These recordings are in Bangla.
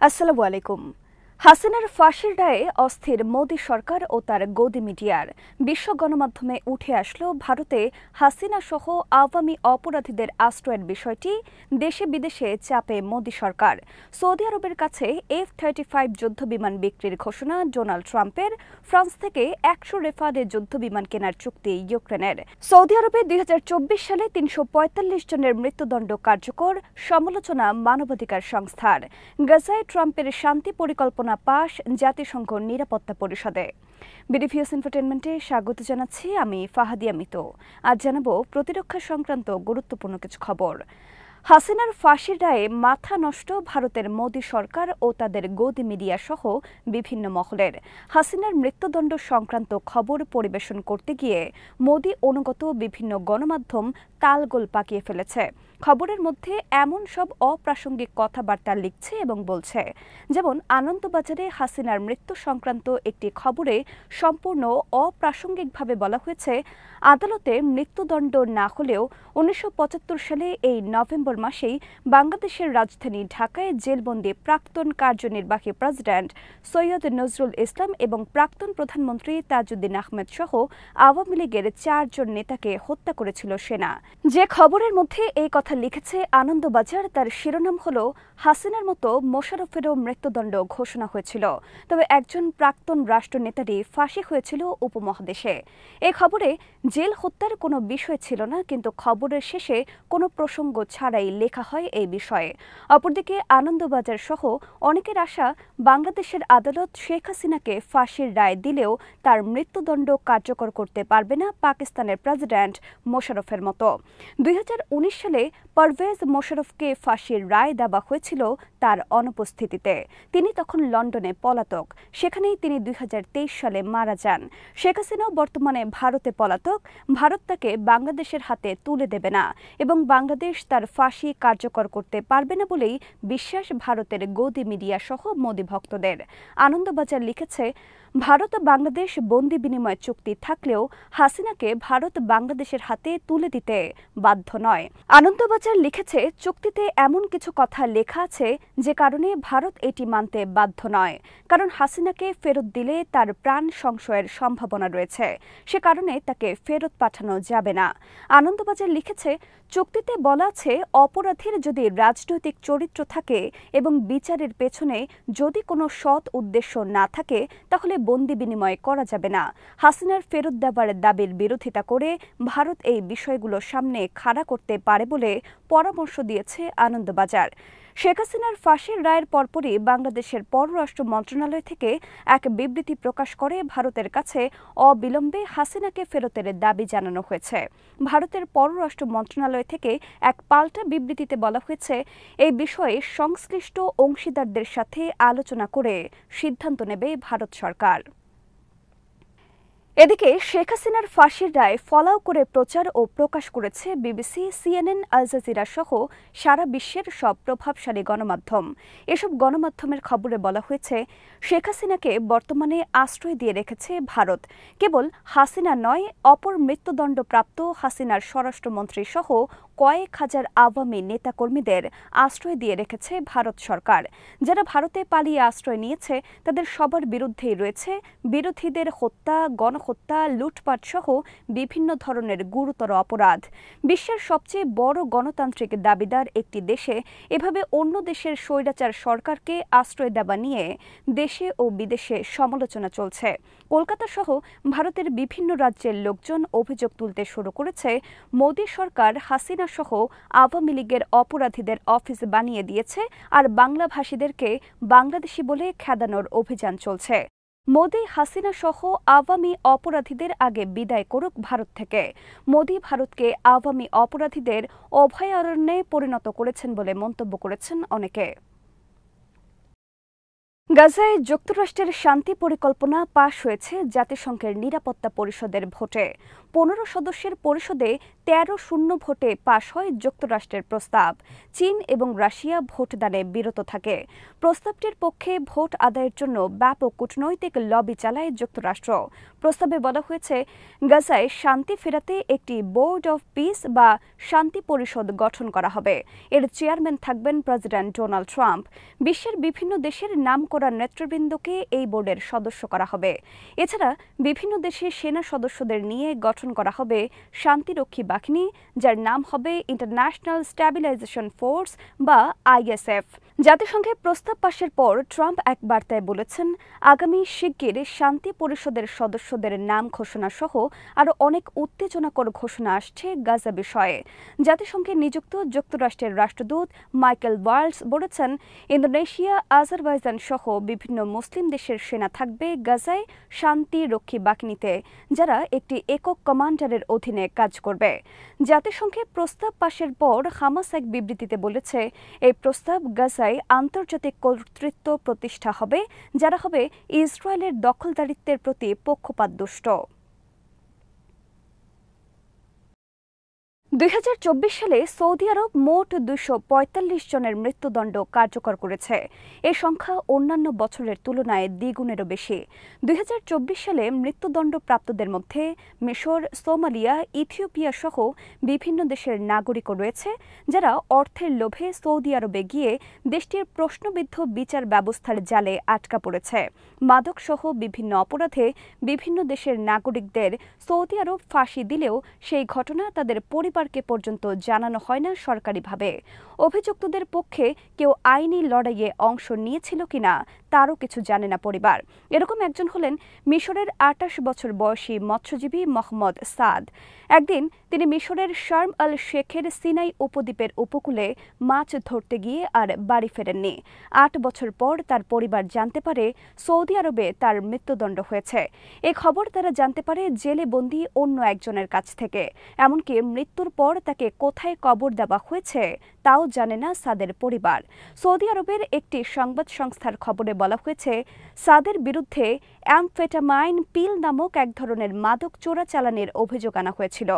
আসসালামু আলাইকুম। হাসিনার ফাঁসির রায়ে অস্থির মোদি সরকার ও তার গদি মিডিয়ার বিশ্ব গণমাধ্যমে উঠে আসলো ভারতে হাসিনা সহ আওয়ামী অপরাধীদের আশ্রয়ের বিষয়টি দেশে বিদেশে চাপে মোদি সরকার। সৌদি আরবের কাছে F-35 যুদ্ধবিমান বিক্রির ঘোষণা ডোনাল্ড ট্রাম্পের। ফ্রান্স থেকে 100 রেফালে যুদ্ধবিমান কেনার চুক্তি ইউক্রেনের। সৌদি আরবে 2024 সালে 345 জনের মৃত্যুদণ্ড কার্যকর, সমালোচনা মানবাধিকার সংস্থার। গাজায় ট্রাম্পের শান্তি পরিকল্পনা পাশ জাতিসংঘ নিরাপত্তা পরিষদে। বিডিভিএস এন্টারটেইনমেন্টে স্বাগত জানাচ্ছি আমি ফাহাদিয়া মিতু। আজ জানাবো প্রতিরক্ষা সংক্রান্ত গুরুত্বপূর্ণ কিছু খবর। হাসিনার ফাঁসির রায়ে মাথা নষ্ট ভারতের মোদি সরকার ও তাদের গদি মিডিয়া সহ বিভিন্ন মহলের। হাসিনার মৃত্যুদণ্ড সংক্রান্ত খবর পরিবেশন করতে গিয়ে মোদি অনুগত বিভিন্ন গণমাধ্যম তালগোল পাকিয়ে ফেলেছে। খবরের মধ্যে এমন সব অপ্রাসঙ্গিক কথাবার্তা লিখছে এবং বলছে, যেমন আনন্দবাজারে হাসিনার মৃত্যু সংক্রান্ত একটি খবরে সম্পূর্ণ অপ্রাসঙ্গিকভাবে বলা হয়েছে, আদালতে মৃত্যুদণ্ড না হলেও 1975 সালে এই নভেম্বর মাসেই বাংলাদেশের রাজধানী ঢাকায় জেলবন্দি প্রাক্তন কার্যনির্বাহী প্রেসিডেন্ট সৈয়দ নজরুল ইসলাম এবং প্রাক্তন প্রধানমন্ত্রী তাজউদ্দিন আহমেদ সহ আওয়ামী লীগের 4 জন নেতাকে হত্যা করেছিল সেনা। যে খবরের মধ্যে এই কথা লিখেছে আনন্দবাজার, তার শিরোনাম হল হাসিনার মতো মোশাররফেরও মৃত্যুদণ্ড ঘোষণা হয়েছিল, তবে একজন প্রাক্তন রাষ্ট্রনেতারই ফাঁসি হয়েছিল উপমহাদেশে। এই খবরে জেল হত্যার কোনো বিষয় ছিল না, কিন্তু খবরের শেষে কোনো প্রসঙ্গ ছাড়াই লেখা হয় এই বিষয়ে। অপরদিকে আনন্দবাজার সহ অনেকের আশা, বাংলাদেশের আদালত শেখ হাসিনাকে ফাঁসির রায় দিলেও তার মৃত্যুদণ্ড কার্যকর করতে পারবে না পাকিস্তানের প্রেসিডেন্ট মোশাররফের মতো। 2019 সালে পারভেজ মোশাররফকে ফাঁসির রায় দেওয়া হয়েছিল তার অনুপস্থিতিতে। তিনি তখন লন্ডনে পলাতক, সেখানেই তিনি 2023 সালে মারা যান। শেখ হাসিনাও বর্তমানে ভারতে পলাতক, ভারত তাকে বাংলাদেশের হাতে তুলে দেবে না এবং বাংলাদেশ তার ফাঁসি কার্যকর করতে পারবে না বলেই বিশ্বাস ভারতের গদি মিডিয়া সহ মোদি ভক্তদের। আনন্দবাজার লিখেছে, ভারত ও বাংলাদেশ বন্দি বিনিময় চুক্তি থাকলেও হাসিনাকে ভারত বাংলাদেশের হাতে তুলে দিতে বাধ্য নয়। আনন্দবাজার লিখেছে, চুক্তিতে এমন কিছু কথা লেখা আছে যে কারণে ভারত এটি মানতে বাধ্য নয়, কারণ হাসিনাকে ফেরত দিলে তার প্রাণ সংশয়ের সম্ভাবনা রয়েছে, সে কারণে তাকে ফেরত পাঠানো যাবে না। আনন্দবাজার লিখেছে, চুক্তিতে বলা আছে অপরাধীর যদি রাজনৈতিক চরিত্র থাকে এবং বিচারের পেছনে যদি কোনো সৎ উদ্দেশ্য না থাকে তাহলে বন্দি বিনিময় করা যাবে না। হাসিনার ফেরত দেওয়ার দাবির বিরোধিতা করে ভারত এই বিষয়গুলো সামনে খাড়া করতে পারে বলে পরামর্শ দিয়েছে আনন্দবাজার। শেখ হাসিনার ফাঁসির রায়ের পরপরই বাংলাদেশের পররাষ্ট্র মন্ত্রণালয় থেকে এক বিবৃতি প্রকাশ করে ভারতের কাছে অবিলম্বে হাসিনাকে ফেরতের দাবি জানানো হয়েছে। ভারতের পররাষ্ট্র মন্ত্রণালয় থেকে এক পাল্টা বিবৃতিতে বলা হয়েছে, এই বিষয়ে সংশ্লিষ্ট অংশীদারদের সাথে আলোচনা করে সিদ্ধান্ত নেবে ভারত সরকার। এদিকে শেখ হাসিনার ফাঁসির রায় ফলাও করে প্রচার ও প্রকাশ করেছে বিবিসি, CNN, আল জাজিরা সহ সারা বিশ্বের সব প্রভাবশালী গণমাধ্যম। এসব গণমাধ্যমের খবরে বলা হয়েছে, শেখ হাসিনাকে বর্তমানে আশ্রয় দিয়ে রেখেছে ভারত। কেবল হাসিনা নয়, অপর মৃত্যুদণ্ডপ্রাপ্ত হাসিনার স্বরাষ্ট্রমন্ত্রী সহ কয়েক হাজার আওয়ামী নেতাকর্মীদের আশ্রয় দিয়ে রেখেছে ভারত সরকার। যারা ভারতে পালিয়ে আশ্রয় নিয়েছে তাদের সবার বিরুদ্ধেই রয়েছে বিরোধীদের হত্যা, গণহত্যা, লুটপাট সহ বিভিন্ন ধরনের গুরুতর অপরাধ। বিশ্বের সবচেয়ে বড় গণতান্ত্রিক দাবিদার একটি দেশে এভাবে অন্য দেশের স্বৈরাচার সরকারকে আশ্রয় দেওয়া নিয়ে দেশে ও বিদেশে সমালোচনা চলছে। কলকাতা সহ ভারতের বিভিন্ন রাজ্যের লোকজন অভিযোগ তুলতে শুরু করেছে, মোদি সরকার হাসিনা সহ আওয়ামী লীগের অপরাধীদের অফিস বানিয়ে দিয়েছে আর বাংলাভাষীদেরকে বাংলাদেশি বলে খেদানোর অভিযান চলছে। মোদি হাসিনা সহ আওয়ামী অপরাধীদের আগে বিদায় করুক ভারত থেকে। মোদি ভারতকে আওয়ামী অপরাধীদের অভয়ারণ্যে পরিণত করেছেন বলে মন্তব্য করেছেন অনেকে। গাজায় যুক্তরাষ্ট্রের শান্তি পরিকল্পনা পাশ হয়েছে জাতিসংঘের নিরাপত্তা পরিষদের ভোটে। ১৫ সদস্যের পরিষদে ১৩-০ ভোটে পাশ হয় যুক্তরাষ্ট্রের প্রস্তাব। চীন এবং রাশিয়া ভোটদানে বিরত থাকে। প্রস্তাবটির পক্ষে ভোট আদায়ের জন্য ব্যাপক কূটনৈতিক লবি চালায় যুক্তরাষ্ট্র। প্রস্তাবে বলা হয়েছে, গাজায় শান্তি ফেরাতে একটি বোর্ড অব পিস বা শান্তি পরিষদ গঠন করা হবে। এর চেয়ারম্যান থাকবেন প্রেসিডেন্ট ডোনাল্ড ট্রাম্প। বিশ্বের বিভিন্ন দেশের নামকরা নেতৃবৃন্দকে এই বোর্ডের সদস্য করা হবে। এছাড়া বিভিন্ন দেশের সেনা সদস্যদের নিয়ে গঠন করা হবে শান্তিরক্ষী বাহিনী, যার নাম হবে ইন্টারন্যাশনাল স্ট্যাবিলাইজেশন ফোর্স বা ISF। জাতিসংঘে প্রস্তাব পাশের পর ট্রাম্প এক বার্তায় বলেছেন, আগামী শিগগির শান্তি পরিষদের সদস্যদের নাম ঘোষণা সহ আরও অনেক উত্তেজনাকর ঘোষণা আসছে গাজা বিষয়ে। জাতিসংঘে নিযুক্ত যুক্তরাষ্ট্রের রাষ্ট্রদূত মাইকেল ওয়াল্টজ বলেছেন, ইন্দোনেশিয়া, আজারবাইজান সহ বিভিন্ন মুসলিম দেশের সেনা থাকবে গাজায় শান্তি রক্ষী বাহিনীতে, যারা একটি একক কমান্ডারের অধীনে কাজ করবে। জাতিসংঘে প্রস্তাব পাশের পর হামাস এক বিবৃতিতে বলেছে, এই প্রস্তাব গাজায় আন্তর্জাতিক কর্তৃত্ব প্রতিষ্ঠা হবে, যারা হবে ইসরায়েলের দখলদারিত্বের প্রতি পক্ষপাতদুষ্ট। ২০২৪ সালে সৌদি আরব মোট ২৪৫ জনের মৃত্যুদণ্ড কার্যকর করেছে। এ সংখ্যা অন্যান্য বছরের তুলনায় দ্বিগুণেরও বেশি। ২০২৪ সালে মৃত্যুদণ্ডপ্রাপ্তদের মধ্যে মিশর, সোমালিয়া, ইথিওপিয়া সহ বিভিন্ন দেশের নাগরিকও রয়েছে, যারা অর্থের লোভে সৌদি আরবে গিয়ে দেশটির প্রশ্নবিদ্ধ বিচার ব্যবস্থার জালে আটকা পড়েছে। মাদকসহ বিভিন্ন অপরাধে বিভিন্ন দেশের নাগরিকদের সৌদি আরব ফাঁসি দিলেও সেই ঘটনা তাদের পরিবারকে পর্যন্ত জানানো হয় না সরকারিভাবে। অভিযুক্তদের পক্ষে কেউ আইনি লড়াইয়ে অংশ নিয়েছিল কিনা তারও কিছু জানে না পরিবার। এরকম একজন হলেন মিশরের ২৮ বছর বয়সী মৎস্যজীবী মোহাম্মদ সাদ। একদিন তিনি মিশরের শার্ম আল শেখের সিনাই উপদ্বীপের উপকূলে মাছ ধরতে গিয়ে আর বাড়ি ফেরেননি। ৮ বছর পর তার পরিবার জানতে পারে সৌদি আরবে তার মৃত্যুদণ্ড হয়েছে। এ খবর তারা জানতে পারে জেলে বন্দী অন্য একজনের কাছ থেকে। এমনকি মৃত্যুর পর তাকে কোথায় কবর দেওয়া হয়েছে তাও জানে না সাদের পরিবার। সৌদি আরবের একটি সংবাদ সংস্থার খবরে বলা হয়েছে, সাদের বিরুদ্ধে অ্যামফেটামাইন পিল নামক এক ধরনের মাদক চোরাচালানের অভিযোগ আনা হয়েছিল।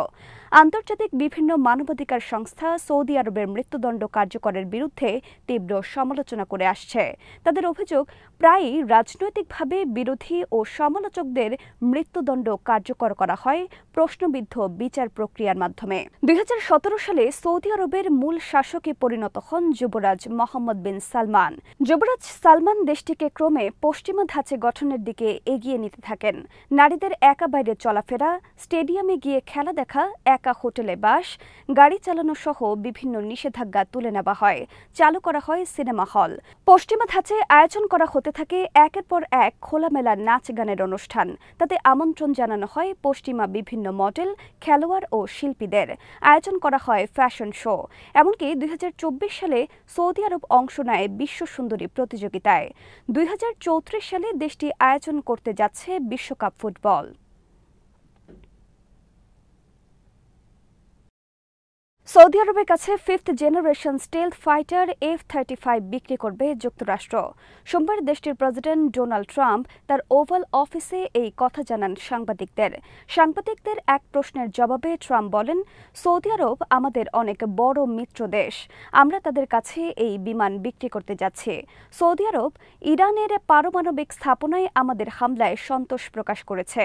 আন্তর্জাতিক বিভিন্ন মানবাধিকার সংস্থা সৌদি আরবের মৃত্যুদণ্ড কার্যকরের বিরুদ্ধে তীব্র সমালোচনা করে আসছে। তাদের অভিযোগ, প্রায়ই রাজনৈতিকভাবে বিরোধী ও সমালোচকদের মৃত্যুদণ্ড কার্যকর করা হয় প্রশ্নবিদ্ধ বিচার প্রক্রিয়ার মাধ্যমে। ২০১৭ সালে সৌদি আরবের মূল শাসকে পরিণত হন যুবরাজ মোহাম্মদ বিন সালমান। যুবরাজ সালমান দেশটিকে ক্রমে পশ্চিমা ধাঁচে গঠনের দিকে এগিয়ে নিতে থাকেন। নারীদের একা বাইরে চলাফেরা, স্টেডিয়ামে গিয়ে খেলা দেখা, একা হোটেলে বাস, গাড়ি চালানো সহ বিভিন্ন নিষেধাজ্ঞা তুলে নেওয়া হয়। চালু করা হয় সিনেমা হল। পশ্চিমা ধাঁচে আয়োজন করা হতে থাকে একের পর এক খোলামেলা নাচ গানের অনুষ্ঠান। তাতে আমন্ত্রণ জানানো হয় পশ্চিমা বিভিন্ন মডেল, খেলোয়াড় ও শিল্পীদের। আয়োজন করা হয় ফ্যাশন শো। এমনকি ২০২৪ সালে সৌদি আরব অংশ নেয় বিশ্ব সুন্দরী প্রতিযোগিতায়। ২০৩৪ সালে দেশটি আয়োজন করতে যাচ্ছে বিশ্বকাপ ফুটবল। সৌদি আরবের কাছে 5th generation stealth fighter F-35 বিক্রি করবে যুক্তরাষ্ট্র। সোমবার দেশটির প্রেসিডেন্ট ডোনাল্ড ট্রাম্প তার ওভাল অফিসে এই কথা জানান সাংবাদিকদের। সাংবাদিকদের এক প্রশ্নের জবাবে ট্রাম্প বলেন, সৌদি আরব আমাদের অনেক বড় মিত্র দেশ। আমরা তাদের কাছে এই বিমান বিক্রি করতে যাচ্ছি। সৌদি আরব ইরানের পারমাণবিক স্থাপনায় আমাদের হামলায় সন্তোষ প্রকাশ করেছে।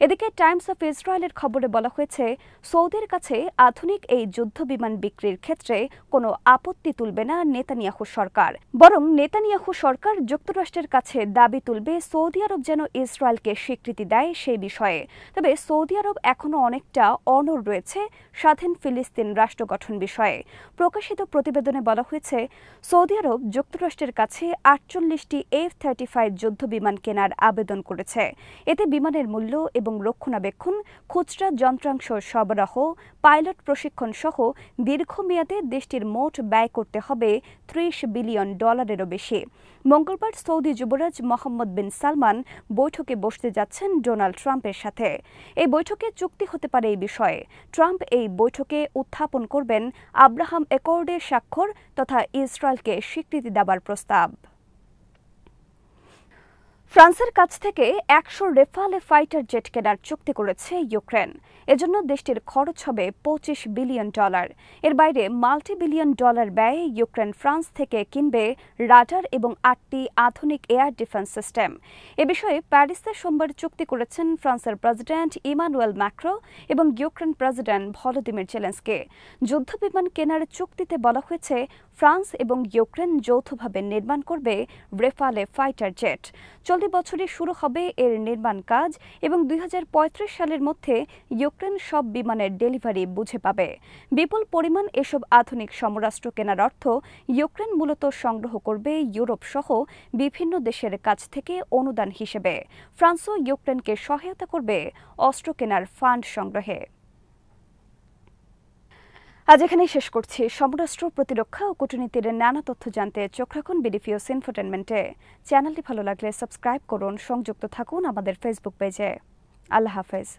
এদিকে টাইমস অফ ইসরায়েলের খবরে বলা হয়েছে, সৌদির কাছে আধুনিক এই যুদ্ধ বিমান বিক্রির ক্ষেত্রে কোনো আপত্তি তুলবে না নেতানিয়াহু সরকার। বরং নেতানিয়াহু সরকার যুক্তরাষ্ট্রের কাছে দাবি তুলবে সৌদি আরব যেন ইসরায়েলকে স্বীকৃতি দেয় সেই বিষয়ে। তবে সৌদি আরব এখনও অনেকটা অনড় রয়েছে স্বাধীন ফিলিস্তিন রাষ্ট্র গঠন বিষয়ে। প্রকাশিত প্রতিবেদনে বলা হয়েছে, সৌদি আরব যুক্তরাষ্ট্রের কাছে 48টি F-35 যুদ্ধ বিমান কেনার আবেদন করেছে। এতে বিমানের মূল্য এবং রক্ষণাবেক্ষণ, খুচরা যন্ত্রাংশ সরবরাহ, পাইলট প্রশিক্ষণ সহ দীর্ঘমেয়াদে দেশটির মোট ব্যয় করতে হবে $30 বিলিয়ন বেশি। মঙ্গলবার সৌদি যুবরাজ মোহাম্মদ বিন সালমান বৈঠকে বসতে যাচ্ছেন ডোনাল্ড ট্রাম্পের সাথে। এই বৈঠকে চুক্তি হতে পারে এই বিষয়ে। ট্রাম্প এই বৈঠকে উত্থাপন করবেন আব্রাহাম অ্যাকর্ডে স্বাক্ষর তথা ইসরায়েলকে স্বীকৃতি দেওয়ার প্রস্তাব। ফ্রান্সের কাছ থেকে ১০০ রেফালে ফাইটার জেট কেনার চুক্তি করেছে ইউক্রেন। এজন্য দেশটির খরচ হবে $২৫ বিলিয়ন। এর বাইরে মাল্টি বিলিয়ন ডলার ব্যয়ে ইউক্রেন ফ্রান্স থেকে কিনবে রাডার এবং ৮টি আধুনিক এয়ার ডিফেন্স সিস্টেম। এ বিষয়ে প্যারিসে সোমবার চুক্তি করেছেন ফ্রান্সের প্রেসিডেন্ট ইমানুয়েল ম্যাক্রো এবং ইউক্রেন প্রেসিডেন্ট ভলোদিমির জেলেনস্কি। যুদ্ধবিমান কেনার চুক্তিতে বলা হয়েছে ফ্রান্স এবং ইউক্রেন যৌথভাবে নির্মাণ করবে রেফালে ফাইটার জেট। চলতি বছরই শুরু হবে এর নির্মাণ কাজ এবং ২০৩৫ সালের মধ্যে ইউক্রেন সব বিমানের ডেলিভারি বুঝে পাবে। বিপুল পরিমাণ এসব আধুনিক সমরাস্ত্র কেনার অর্থ ইউক্রেন মূলত সংগ্রহ করবে ইউরোপ সহ বিভিন্ন দেশের কাছ থেকে অনুদান হিসেবে। ফ্রান্সও ইউক্রেনকে সহায়তা করবে অস্ত্র কেনার ফান্ড সংগ্রহে। আজ এখানেই শেষ করছি। সমরাস্ত্র, প্রতিরক্ষা ও কূটনীতির নানা তথ্য জানতে চোখ রাখুন বিডিপিওস ইনফোটেনমেন্টে। চ্যানেলটি ভালো লাগলে সাবস্ক্রাইব করুন, সংযুক্ত থাকুন আমাদের ফেসবুক পেজে। আল্লাহ হাফেজ।